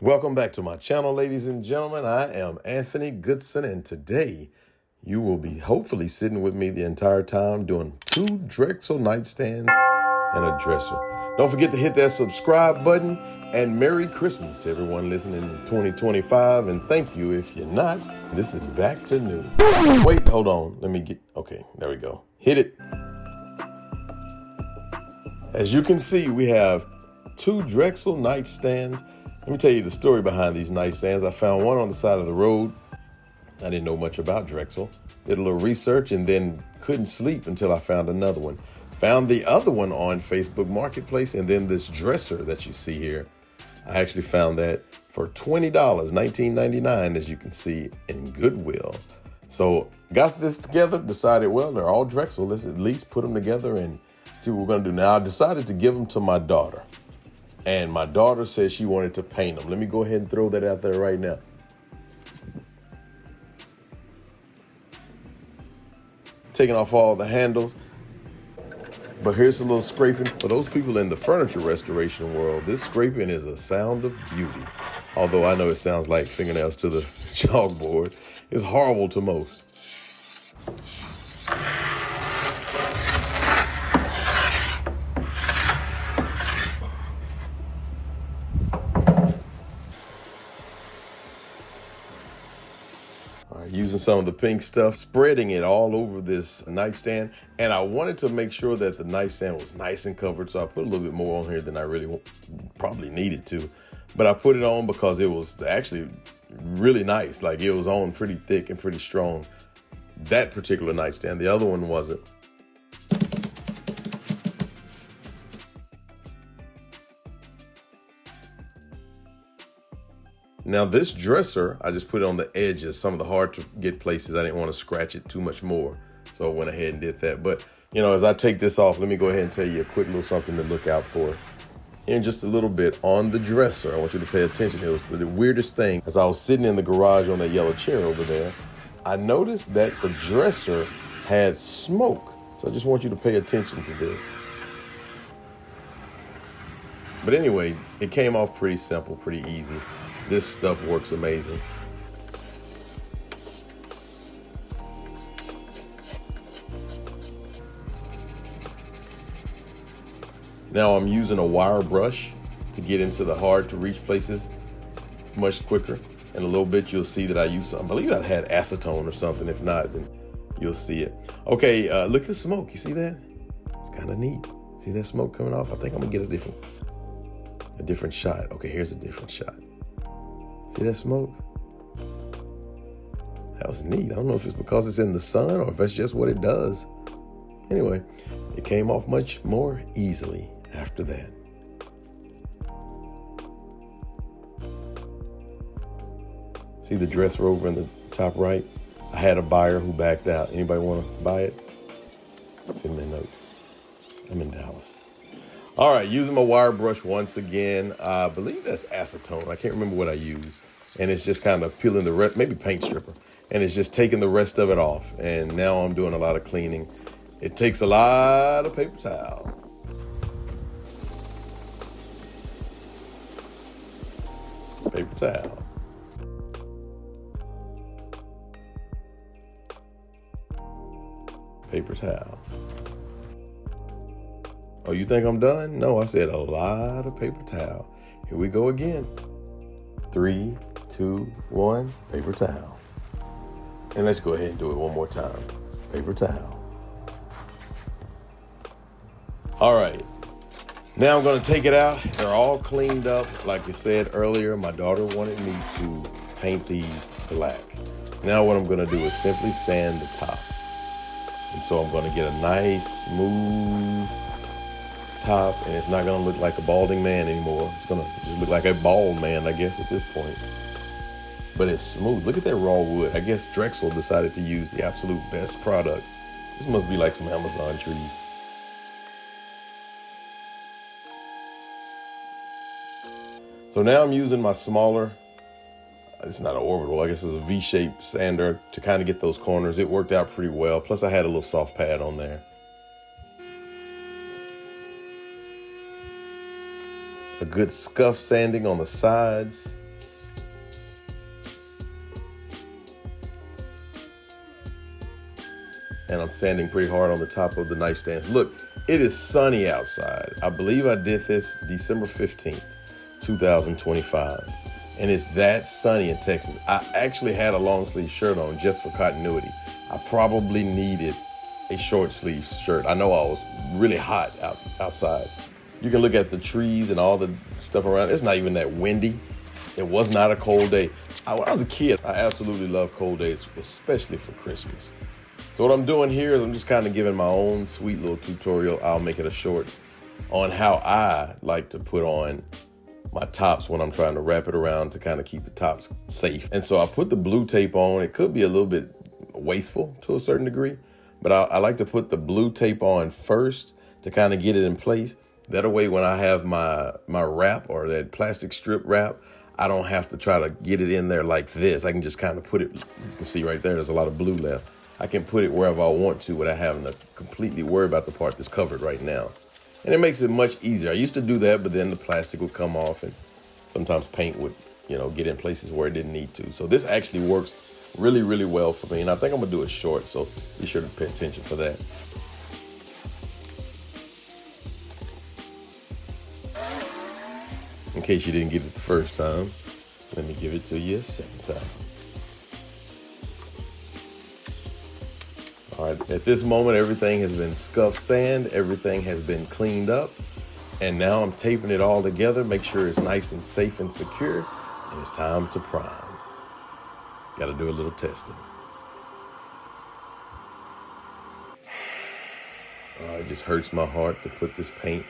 Welcome back to my channel, ladies and gentlemen. I am Anthony Goodson, and today you will be hopefully sitting with me the entire time doing 2 Drexel nightstands and a dresser. Don't forget to hit that subscribe button, and Merry Christmas to everyone listening in 2025, and thank you if you're not. This is back to new. Wait, hold on. Let me get, okay, there we go. Hit it. As you can see, we have 2 Drexel nightstands. Let me tell you the story behind these nightstands. I found one on the side of the road. I didn't know much about Drexel. Did a little research and then couldn't sleep until I found another one. Found the other one on Facebook Marketplace, and then this dresser that you see here. I actually found that for $20, $19.99, as you can see, in Goodwill. So got this together, decided, well, they're all Drexel. Let's at least put them together and see what we're gonna do. Now I decided to give them to my daughter. And my daughter said she wanted to paint them. Let me go ahead and throw that out there right now. Taking off all the handles. But here's a little scraping. For those people in the furniture restoration world, this scraping is a sound of beauty. Although I know it sounds like fingernails to the chalkboard. It's horrible to most. Using some of the pink stuff, spreading it all over this nightstand. And I wanted to make sure that the nightstand was nice and covered, so I put a little bit more on here than I really probably needed to. But I put it on because it was actually really nice. Like, it was on pretty thick and pretty strong. That particular nightstand, the other one wasn't. Now this dresser, I just put it on the edges, some of the hard to get places. I didn't want to scratch it too much more. So I went ahead and did that. But, you know, as I take this off, let me go ahead and tell you a quick little something to look out for. In just a little bit on the dresser, I want you to pay attention. It was the weirdest thing. As I was sitting in the garage on that yellow chair over there, I noticed that the dresser had smoke. So I just want you to pay attention to this. But anyway, it came off pretty simple, pretty easy. This stuff works amazing. Now I'm using a wire brush to get into the hard to reach places much quicker. In a little bit, you'll see that I used some, I believe I had acetone or something. If not, then you'll see it. Okay, look at the smoke. You see that? It's kind of neat. See that smoke coming off? I think I'm gonna get a different shot. Okay, here's a different shot. See that smoke? That was neat. I don't know if it's because it's in the sun or if that's just what it does. Anyway, it came off much more easily after that. See the dresser over in the top right? I had a buyer who backed out. Anybody want to buy it? It's in my notes. I'm in Dallas. All right, using my wire brush once again. I believe that's acetone. I can't remember what I used. And it's just kind of peeling the rest, maybe paint stripper. And it's just taking the rest of it off. And now I'm doing a lot of cleaning. It takes a lot of paper towel. Paper towel. Paper towel. Oh, you think I'm done? No, I said a lot of paper towel. Here we go again. 3, 2, 1, paper towel. And let's go ahead and do it one more time. Paper towel. All right. Now I'm going to take it out. They're all cleaned up. Like I said earlier, my daughter wanted me to paint these black. Now what I'm going to do is simply sand the top. And so I'm going to get a nice, smooth top, and it's not going to look like a balding man anymore. It's going to just look like a bald man, I guess, at this point. But it's smooth. Look at that raw wood. I guess Drexel decided to use the absolute best product. This must be like some Amazon trees. So now I'm using my smaller, it's not an orbital, I guess it's a V-shaped sander to kind of get those corners. It worked out pretty well. Plus I had a little soft pad on there. A good scuff sanding on the sides and I'm sanding pretty hard on the top of the nightstands. Look, it is sunny outside. I believe I did this December 15th, 2025. And it's that sunny in Texas. I actually had a long sleeve shirt on just for continuity. I probably needed a short sleeve shirt. I know I was really hot outside. You can look at the trees and all the stuff around. It's not even that windy. It was not a cold day. When I was a kid, I absolutely love cold days, especially for Christmas. So what I'm doing here is I'm just kind of giving my own sweet little tutorial. I'll make it a short on how I like to put on my tops when I'm trying to wrap it around to kind of keep the tops safe. And so I put the blue tape on. It could be a little bit wasteful to a certain degree, but I like to put the blue tape on first to kind of get it in place. That way, when I have my wrap or that plastic strip wrap, I don't have to try to get it in there like this. I can just kind of put it, you can see right there, there's a lot of blue left. I can put it wherever I want to without having to completely worry about the part that's covered right now. And it makes it much easier. I used to do that, but then the plastic would come off and sometimes paint would, get in places where it didn't need to. So this actually works really, really well for me. And I think I'm gonna do it short, so be sure to pay attention for that. In case you didn't get it the first time, let me give it to you a second time. All right, at this moment, everything has been scuffed sand, everything has been cleaned up, and now I'm taping it all together, make sure it's nice and safe and secure, and it's time to prime. Gotta do a little testing. It just hurts my heart to put this paint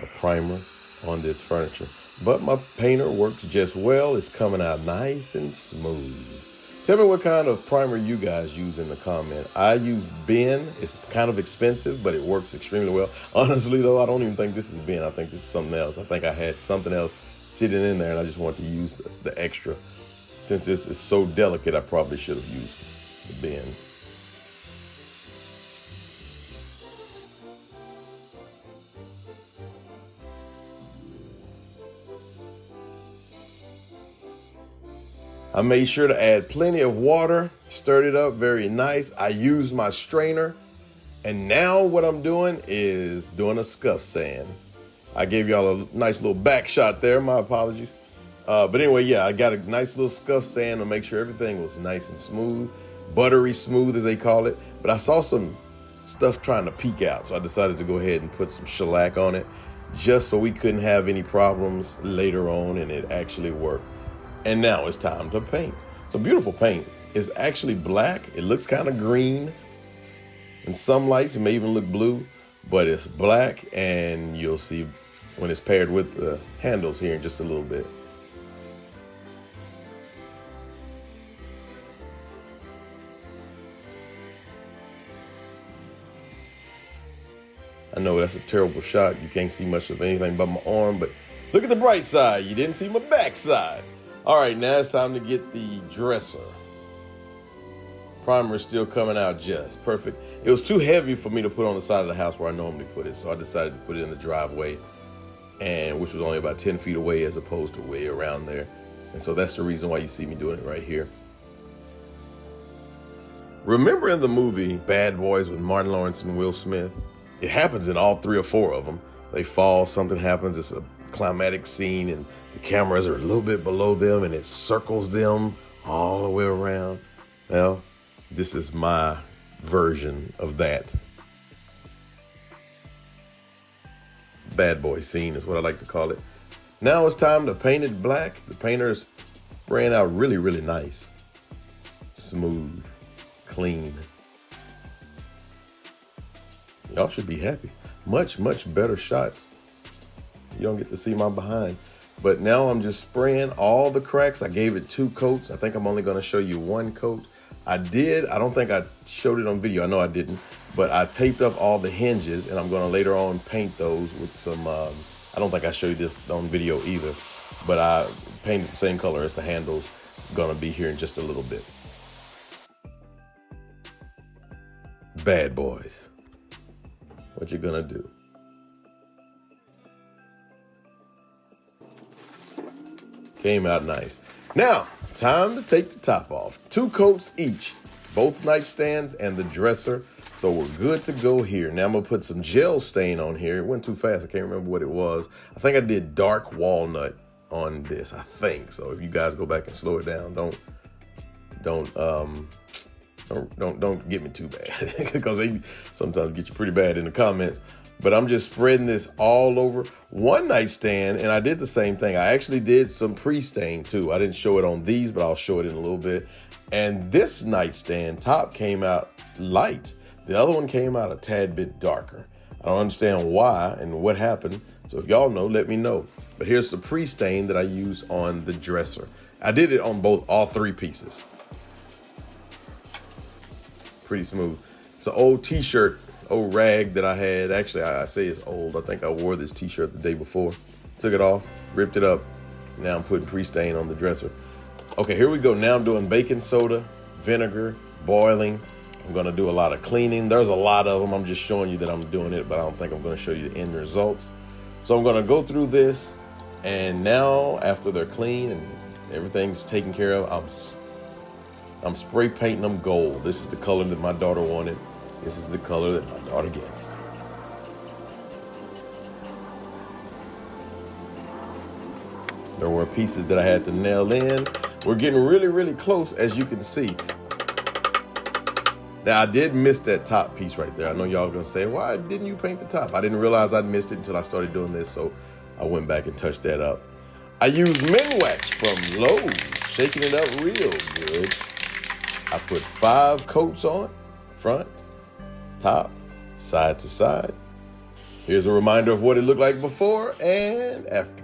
or primer on this furniture. But my painter works just well. It's coming out nice and smooth. Tell me what kind of primer you guys use in the comment. I use Ben. It's kind of expensive, but it works extremely well. Honestly, though, I don't even think this is Ben. I think this is something else. I think I had something else sitting in there, and I just wanted to use the extra. Since this is so delicate, I probably should have used the Ben. I made sure to add plenty of water, stirred it up very nice. I used my strainer, and now what I'm doing is doing a scuff sand. I gave y'all a nice little back shot there, my apologies. But anyway, yeah, I got a nice little scuff sand to make sure everything was nice and smooth, buttery smooth as they call it. But I saw some stuff trying to peek out, so I decided to go ahead and put some shellac on it just so we couldn't have any problems later on, and it actually worked. And now it's time to paint. It's a beautiful paint. It's actually black. It looks kind of green. In some lights, it may even look blue, but it's black, and you'll see when it's paired with the handles here in just a little bit. I know that's a terrible shot. You can't see much of anything but my arm, but look at the bright side. You didn't see my backside. All right, now it's time to get the dresser. Primer is still coming out just perfect. It was too heavy for me to put on the side of the house where I normally put it, so I decided to put it in the driveway, and which was only about 10 feet away as opposed to way around there. And so that's the reason why you see me doing it right here. Remember in the movie Bad Boys with Martin Lawrence and Will Smith? It happens in all 3 or 4 of them. They fall, something happens, it's a climatic scene, and the cameras are a little bit below them, and it circles them all the way around. Well, this is my version of that. Bad boy scene is what I like to call it. Now it's time to paint it black. The painter is spraying out really, really nice. Smooth, clean. Y'all should be happy. Much, much better shots. You don't get to see my behind. But now I'm just spraying all the cracks. I gave it 2 coats. I think I'm only gonna show you 1 coat. I don't think I showed it on video. I know I didn't, but I taped up all the hinges, and I'm gonna later on paint those with some, I don't think I showed you this on video either, but I painted the same color as the handles. Gonna be here in just a little bit. Bad boys. What you gonna do? Came out nice. Now, time to take the top off. 2 coats each, both nightstands and the dresser. So we're good to go here. Now I'm gonna put some gel stain on here. It went too fast, I can't remember what it was. I think I did dark walnut on this, I think. So if you guys go back and slow it down, don't get me too bad because they sometimes get you pretty bad in the comments. But I'm just spreading this all over one nightstand, and I did the same thing. I actually did some pre-stain too. I didn't show it on these, but I'll show it in a little bit. And this nightstand top came out light. The other one came out a tad bit darker. I don't understand why and what happened. So if y'all know, let me know. But here's the pre-stain that I use on the dresser. I did it on all three pieces. Pretty smooth. It's an old t-shirt, old rag that I had. Actually, I say it's old. I think I wore this t-shirt the day before. Took it off, ripped it up. Now I'm putting pre-stain on the dresser. Okay, here we go. Now I'm doing baking soda, vinegar, boiling. I'm gonna do a lot of cleaning. There's a lot of them. I'm just showing you that I'm doing it, but I don't think I'm gonna show you the end results. So I'm gonna go through this, and now after they're clean and everything's taken care of, I'm spray painting them gold. This is the color that my daughter wanted. This is the color that my daughter gets. There were pieces that I had to nail in. We're getting really, really close, as you can see. Now, I did miss that top piece right there. I know y'all gonna say, why didn't you paint the top? I didn't realize I'd missed it until I started doing this, so I went back and touched that up. I used Minwax from Lowe's, shaking it up real good. I put 5 coats on, front, top, side to side. Here's a reminder of what it looked like before and after.